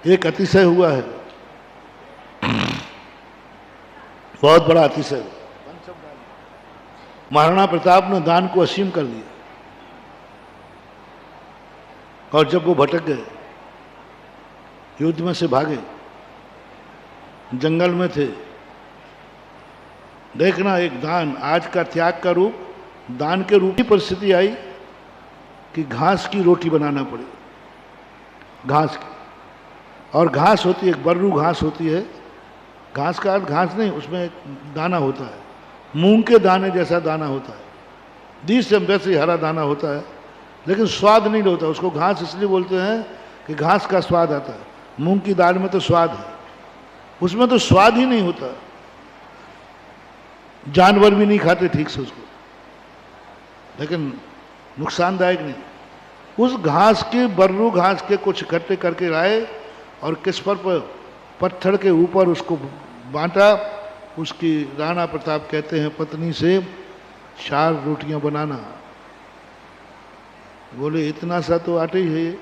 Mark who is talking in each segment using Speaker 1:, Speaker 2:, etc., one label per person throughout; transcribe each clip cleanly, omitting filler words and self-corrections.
Speaker 1: एक अतिशय हुआ है, बहुत बड़ा अतिशय। महाराणा प्रताप ने दान को असीम कर दिया, और जब वो भटक गए, युद्ध में से भागे, जंगल में थे, देखना एक दान, आज का त्याग का रूप, दान के रूप की परिस्थिति आई कि घास की रोटी बनाना पड़े, घास की। और घास होती है, एक बर्रू घास होती है, घास का अर्थ घास नहीं, उसमें एक दाना होता है, मूंग के दाने जैसा दाना होता है, बीज से वैसे हरा दाना होता है, लेकिन स्वाद नहीं होता। उसको घास इसलिए बोलते हैं कि घास का स्वाद आता है। मूंग की दाल में तो स्वाद है, उसमें तो स्वाद ही नहीं होता, जानवर भी नहीं खाते ठीक से उसको, लेकिन नुकसानदायक नहीं। उस घास के, बर्रू घास के कुछ इकट्ठे करके लाए और किस पर पत्थर के ऊपर उसको बांटा। उसकी राणा प्रताप कहते हैं पत्नी से 4 रोटियां बनाना। बोले इतना सा तो आटे ही है,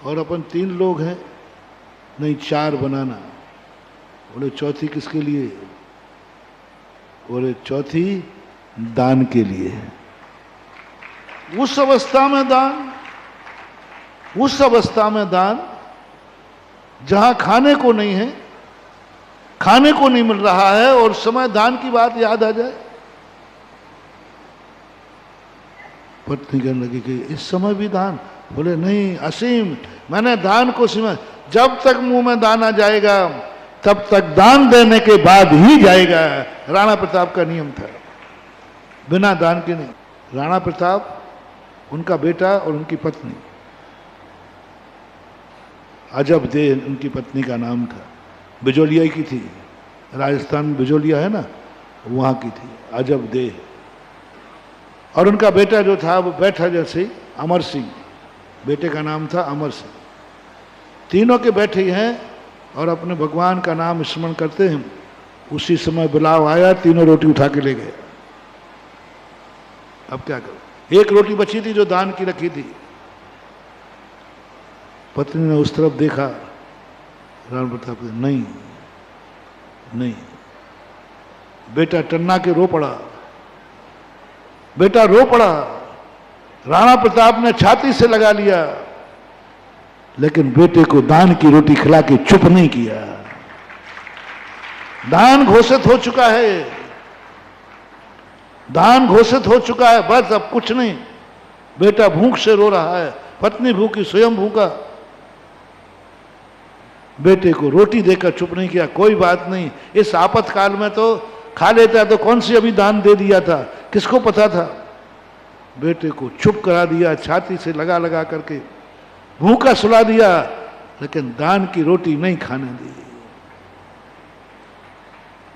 Speaker 1: और अपन 3 लोग हैं, नहीं 4 बनाना। बोले चौथी किसके लिए? बोले चौथी दान के लिए। उस अवस्था में दान, उस अवस्था में दान जहां खाने को नहीं है, खाने को नहीं मिल रहा है, और समय दान की बात याद आ जाए। पत्नी कहने लगी कि इस समय भी दान? बोले नहीं, असीम, मैंने दान को सीमा, जब तक मुंह में दाना जाएगा तब तक दान देने के बाद ही जाएगा। राणा प्रताप का नियम था, बिना दान के नहीं। राणा प्रताप, उनका बेटा और उनकी पत्नी, अजब दे उनकी पत्नी का नाम था, बिजोलिया की थी, राजस्थान में बिजोलिया है ना, वहाँ की थी, अजब दे। और उनका बेटा जो था वो बैठा जैसे, अमर सिंह, बेटे का नाम था अमर सिंह। तीनों के बैठे हैं और अपने भगवान का नाम स्मरण करते हैं। उसी समय बुलाव आया, तीनों रोटी उठा के ले गए। अब क्या करो? एक रोटी बची थी जो दान की रखी थी। पत्नी ने उस तरफ देखा, राणा प्रताप ने नहीं नहीं, बेटा टन्ना के रो पड़ा, बेटा रो पड़ा। राणा प्रताप ने छाती से लगा लिया, लेकिन बेटे को दान की रोटी खिला के चुप नहीं किया। दान घोषित हो चुका है, दान घोषित हो चुका है, बस अब कुछ नहीं। बेटा भूख से रो रहा है, पत्नी भूखी, स्वयं भूखा, बेटे को रोटी देकर चुप नहीं किया। कोई बात नहीं, इस आपातकाल में तो खा लेता, तो कौन सी अभी दान दे दिया था, किसको पता था। बेटे को चुप करा दिया, छाती से लगा लगा करके भूखा सुला दिया, लेकिन दान की रोटी नहीं खाने दी।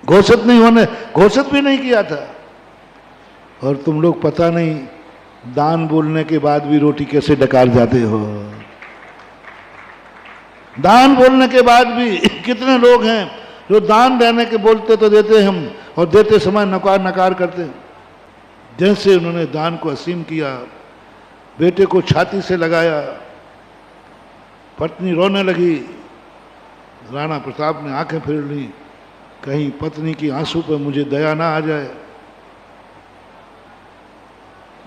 Speaker 1: घोषित नहीं होने, घोषित भी नहीं किया था। और तुम लोग पता नहीं दान बोलने के बाद भी रोटी कैसे डकार जाते हो। दान बोलने के बाद भी कितने लोग हैं जो दान देने के बोलते तो देते हम, और देते समय नकार नकार करते हैं। जैसे उन्होंने दान को असीम किया, बेटे को छाती से लगाया, पत्नी रोने लगी। राणा प्रताप ने आंखें फेर ली, कहीं पत्नी की आंसू पर मुझे दया ना आ जाए।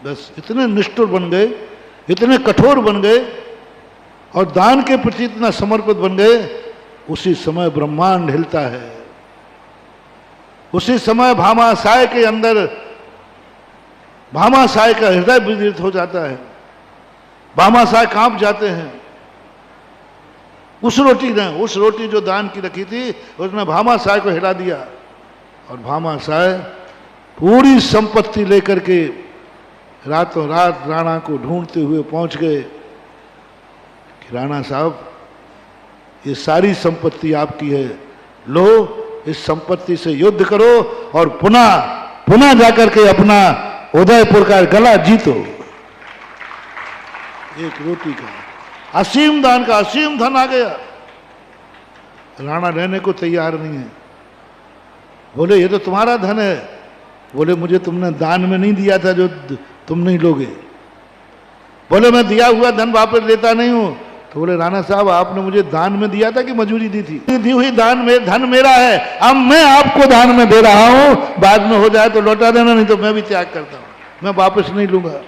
Speaker 1: बस इतने निष्ठुर बन गए, इतने कठोर बन गए, और दान के प्रति इतना समर्पित बन गए। उसी समय ब्रह्मांड हिलता है, उसी समय भामाशाय के अंदर, भामाशाय का हृदय विदीर्त हो जाता है, भामाशाय कांप जाते हैं। उस रोटी जो दान की रखी थी, उसने भामाशाय को हिला दिया, और भामाशाय पूरी संपत्ति लेकर के रातों रात राणा को ढूंढते हुए पहुंच गए कि राणा साहब, ये सारी संपत्ति आपकी है, लो इस संपत्ति से युद्ध करो और पुनः जाकर के अपना उदयपुर का गला जीतो। एक रोटी का असीम दान का असीम धन आ गया। राणा रहने को तैयार नहीं है। बोले ये तो तुम्हारा धन है। बोले मुझे तुमने दान में नहीं दिया था जो तुम नहीं लोगे। बोले मैं दिया हुआ धन वापस लेता नहीं हूं, तो बोले राणा साहब आपने मुझे दान में दिया था कि मजूरी दी थी? दी हुई दान में धन मेरा है, अब मैं आपको दान में दे रहा हूं, बाद में हो जाए तो लौटा देना, नहीं तो मैं भी त्याग करता हूं, मैं वापस नहीं लूंगा।